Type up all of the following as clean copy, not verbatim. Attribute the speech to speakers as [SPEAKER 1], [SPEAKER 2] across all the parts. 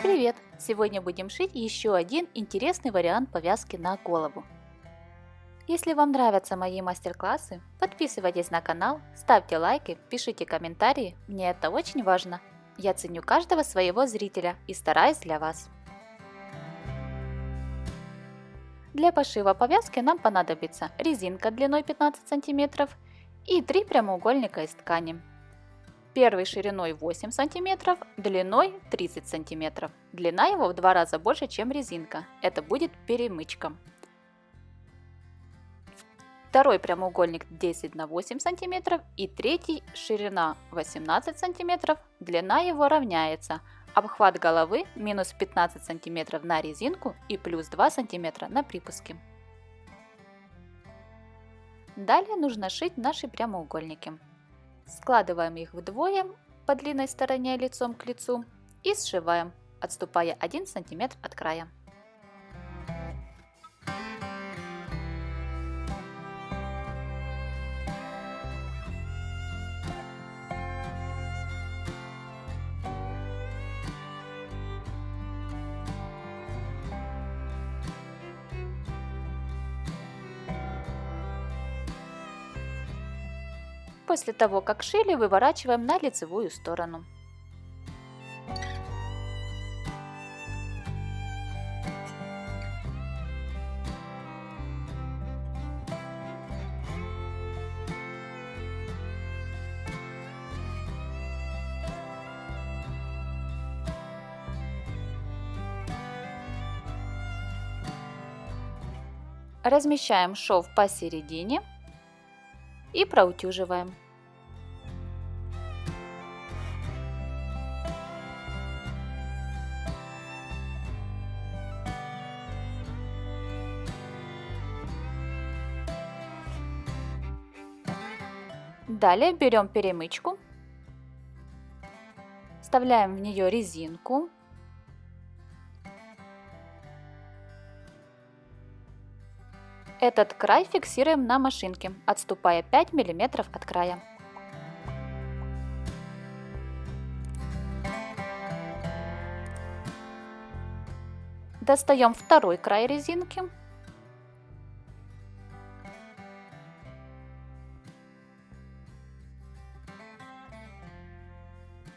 [SPEAKER 1] Привет! Сегодня будем шить еще один интересный вариант повязки на голову. Если вам нравятся мои мастер-классы, подписывайтесь на канал, ставьте лайки, пишите комментарии, мне это очень важно. Я ценю каждого своего зрителя и стараюсь для вас. Для пошива повязки нам понадобится резинка длиной 15 см и 3 прямоугольника из ткани. Первый шириной 8 см, длиной 30 см. Длина его в 2 раза больше, чем резинка. Это будет перемычка. Второй прямоугольник 10 на 8 см и третий ширина 18 см. Длина его равняется. Обхват головы минус 15 см на резинку и плюс 2 см на припуске. Далее нужно шить наши прямоугольники. Складываем их вдвое по длинной стороне лицом к лицу и сшиваем, отступая 1 см от края. После того, как шили, выворачиваем на лицевую сторону. Размещаем шов посередине и проутюживаем. Далее берем перемычку, вставляем в нее резинку. Этот край фиксируем на машинке, отступая 5 мм от края. Достаем второй край резинки.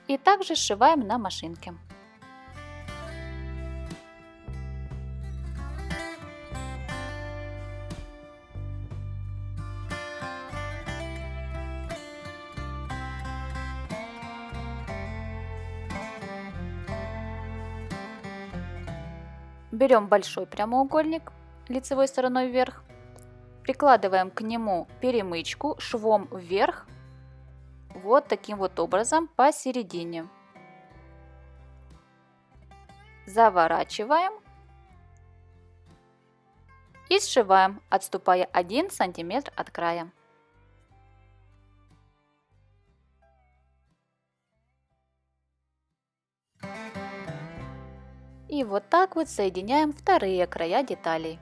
[SPEAKER 1] И также сшиваем на машинке. Берем большой прямоугольник лицевой стороной вверх, прикладываем к нему перемычку швом вверх, вот таким вот образом посередине. Заворачиваем и сшиваем, отступая 1 см от края. И вот так вот соединяем вторые края деталей.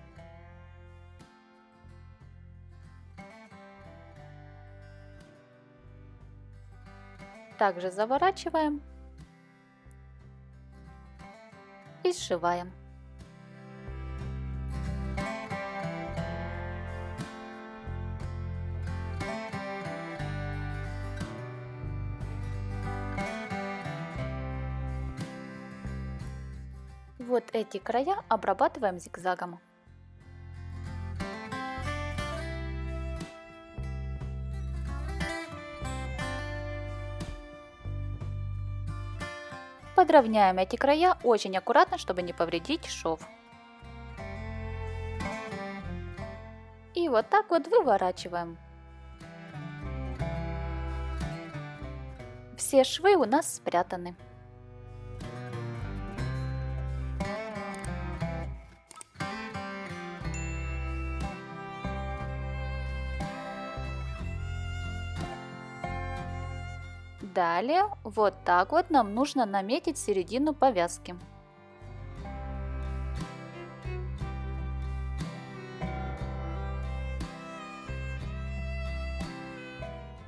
[SPEAKER 1] Также заворачиваем и сшиваем. Вот эти края обрабатываем зигзагом. Подровняем эти края очень аккуратно, чтобы не повредить шов. И вот так вот выворачиваем. Все швы у нас спрятаны. Далее вот так вот нам нужно наметить середину повязки.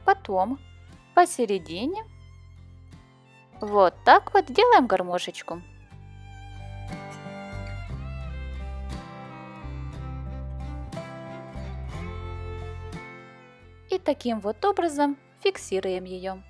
[SPEAKER 1] Потом посередине вот так вот делаем гармошечку. таким вот образом фиксируем ее.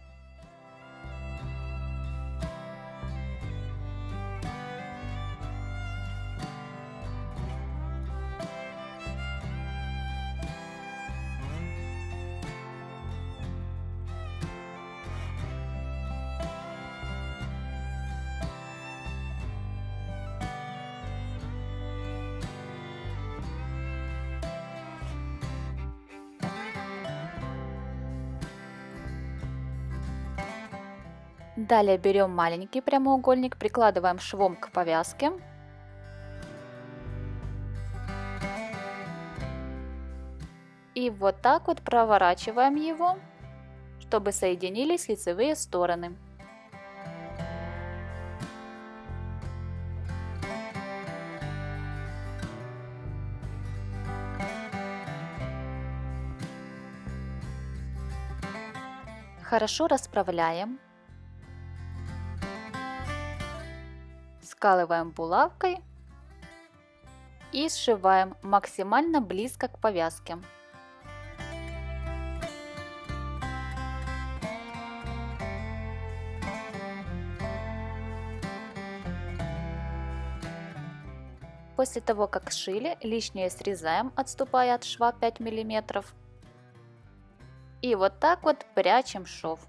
[SPEAKER 1] Далее берем маленький прямоугольник, прикладываем швом к повязке. И вот так вот проворачиваем его, чтобы соединились лицевые стороны. Хорошо расправляем. Скалываем булавкой и сшиваем максимально близко к повязке. После того, как сшили, лишнее срезаем, отступая от шва 5 мм. И вот так вот прячем шов.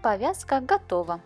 [SPEAKER 1] Повязка готова.